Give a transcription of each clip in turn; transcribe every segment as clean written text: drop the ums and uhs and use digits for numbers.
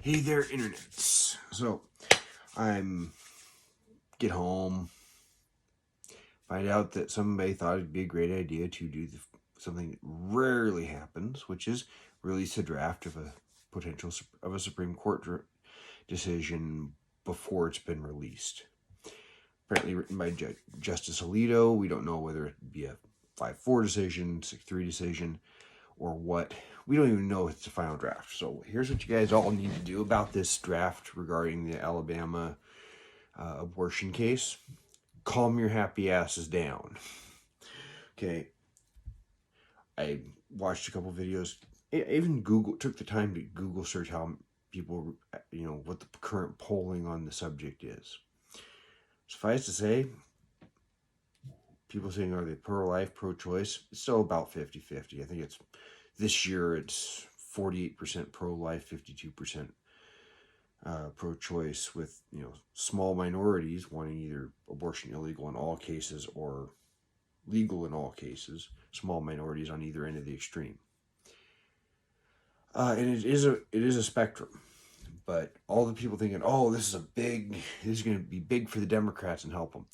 Hey there, internets. So, get home, find out that somebody thought it'd be a great idea to do something that rarely happens, which is release a draft of a Supreme Court decision before it's been released. Apparently written by Justice Alito. We don't know whether it'd be a 5-4 decision, 6-3 decision, or what. We don't even know if it's a final draft. So here's what you guys all need to do about this draft regarding the Alabama abortion case. Calm your happy asses down. Okay. I watched a couple videos. I even took the time to Google search how people, what the current polling on the subject is. Suffice to say, people saying, are they pro-life, pro-choice? It's still about 50-50. I think this year it's 48% pro-life, 52% pro-choice, with small minorities wanting either abortion illegal in all cases or legal in all cases. Small minorities on either end of the extreme. And it is a spectrum. But all the people thinking, oh, this is going to be big for the Democrats and help them.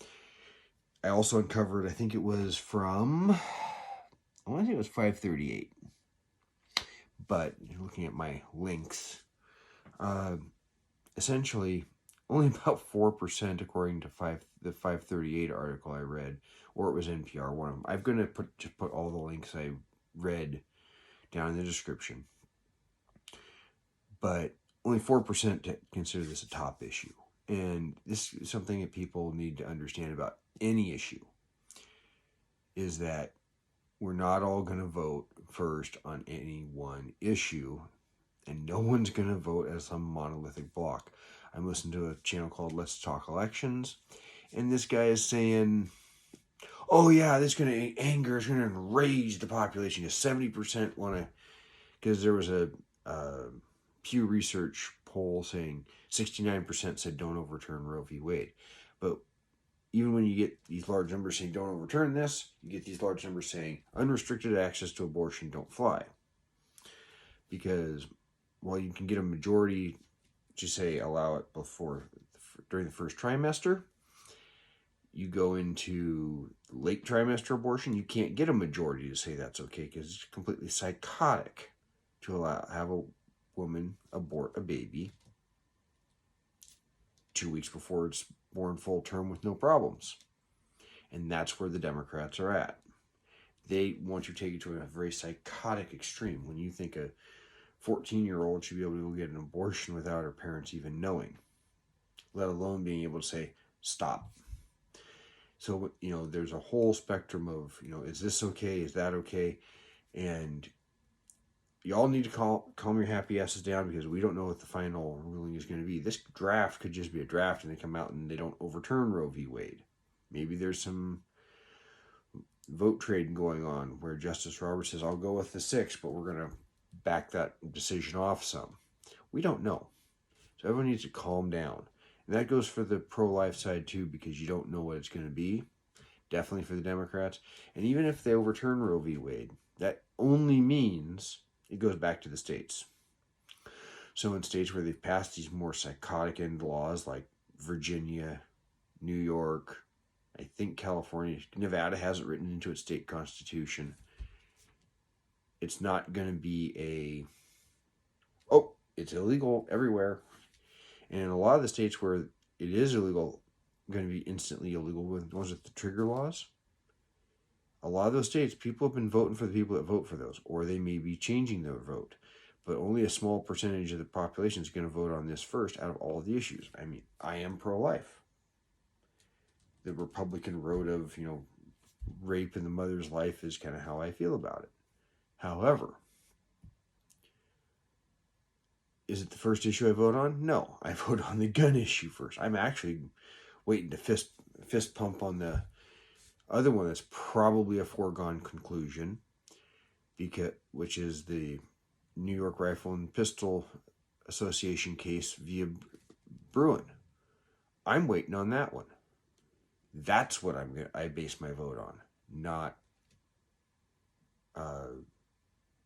I also uncovered, I think it was from, I want to say it was 538. But looking at my links, essentially only about 4%, according to the 538 article I read, or it was NPR, one of them. I'm going to put all the links I read down in the description. But only 4% consider this a top issue. And this is something that people need to understand about any issue, is that we're not all going to vote first on any one issue, and no one's going to vote as some monolithic block. I'm listening to a channel called Let's Talk Elections, and this guy is saying, oh yeah, this is going to enrage the population, because 70% want to, because there was a Pew Research poll saying 69% said don't overturn Roe v. Wade. But even when you get these large numbers saying don't overturn this, you get these large numbers saying unrestricted access to abortion don't fly. Because while you can get a majority to say allow it during the first trimester, you go into late trimester abortion, you can't get a majority to say that's okay, because it's completely psychotic to have a woman abort a baby 2 weeks before it's born full term with no problems. And that's where the Democrats are at. They want to take it to a very psychotic extreme. When you think a 14-year-old should be able to go get an abortion without her parents even knowing, let alone being able to say, stop. So, there's a whole spectrum of, is this okay? Is that okay? And y'all need to calm your happy asses down, because we don't know what the final ruling is going to be. This draft could just be a draft and they come out and they don't overturn Roe v. Wade. Maybe there's some vote trading going on where Justice Roberts says, I'll go with the 6, but we're going to back that decision off some. We don't know. So everyone needs to calm down. And that goes for the pro-life side too, because you don't know what it's going to be. Definitely for the Democrats. And even if they overturn Roe v. Wade, that only means it goes back to the states. So in states where they've passed these more psychotic end laws, like Virginia, New York, I think California, Nevada has it written into its state constitution, it's not going to be it's illegal everywhere. And in a lot of the states where it is illegal, going to be instantly illegal, with the ones with the trigger laws, a lot of those states, people have been voting for the people that vote for those, or they may be changing their vote. But only a small percentage of the population is going to vote on this first out of all of the issues. I mean, I am pro-life. The Republican road of, rape in the mother's life is kind of how I feel about it. However, is it the first issue I vote on? No, I vote on the gun issue first. I'm actually waiting to fist pump on the other one that's probably a foregone conclusion, which is the New York Rifle and Pistol Association case via Bruin. I'm waiting on that one. That's what I base my vote on, not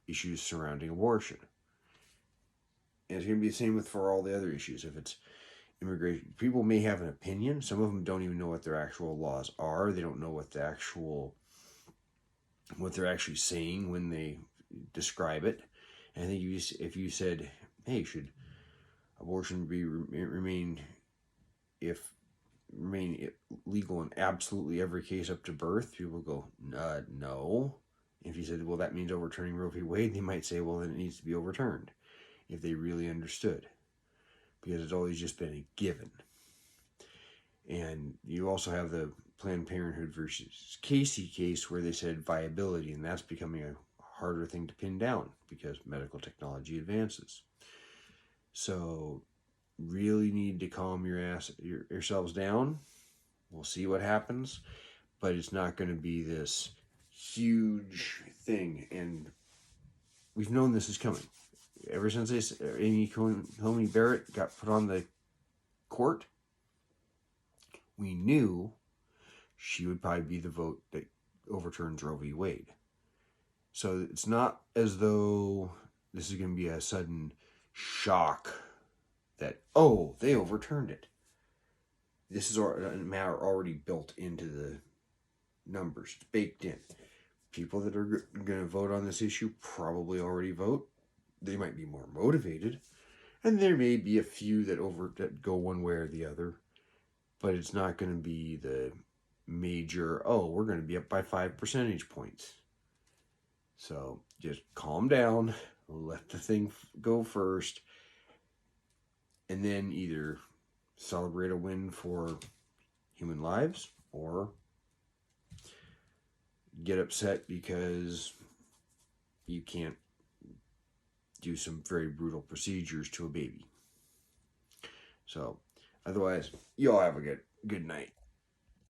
issues surrounding abortion. And it's going to be the same for all the other issues. If it's immigration, people may have an opinion. Some of them don't even know what their actual laws are. They don't know what they're actually saying when they describe it. And I think if you said, "Hey, should abortion remain legal in absolutely every case up to birth?" People go, "No." If you said, "Well, that means overturning Roe v. Wade," they might say, "Well, then it needs to be overturned," if they really understood, because it's always just been a given. And you also have the Planned Parenthood versus Casey case where they said viability, and that's becoming a harder thing to pin down because medical technology advances. So really need to calm yourselves down. We'll see what happens, but it's not going to be this huge thing, and we've known this is coming ever since Amy Coney Barrett got put on the court. We knew she would probably be the vote that overturns Roe v. Wade. So it's not as though this is going to be a sudden shock that, oh, they overturned it. This is a matter already built into the numbers. It's baked in. People that are going to vote on this issue probably already vote. They might be more motivated. And there may be a few that go one way or the other. But it's not going to be the major, oh, we're going to be up by 5 percentage points. So just calm down, let the thing go first, and then either celebrate a win for human lives or get upset because you can't do some very brutal procedures to a baby. So otherwise, you all have a good night.